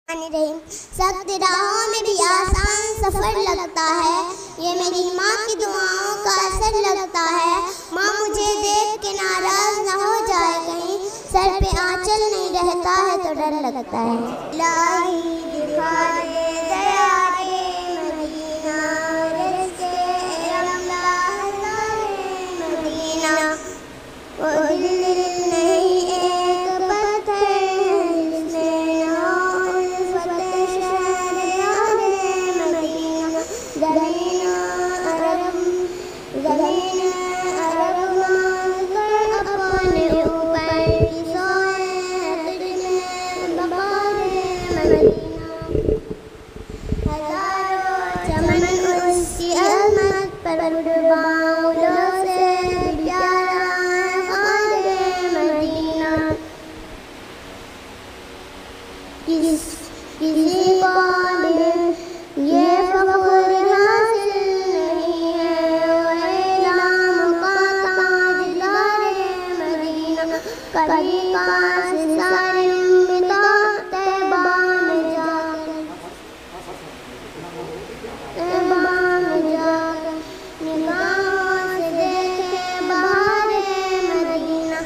सख्त राहों में भी आसान सफ़र लगता है, ये मेरी माँ की दुआओं का असर लगता है। माँ मुझे देख के नाराज़ न हो जाए कहीं, सर पे आंचल नहीं रहता है तो डर लगता है। इलाही दिखा दे दया दे मदीना, रिज़्क़े मदीना, वो दिल नहीं एक पत्थर जिसमें ना उल्फत शहर याद मदीना। ज़मीन अरब मांगकर अपने ऊपर की सोए तुझने बका दे मदीना। हज़ारों चमन उसकी अज़मत पर कुर्बानों से प्यारा किसी को भी ये फ़ख्र हासिल नहीं है, वो इलाम का ताजदारे मदीना। कभी काश सारे बिता तैबा में जाकर निगाहों से देखे बहारे मदीना।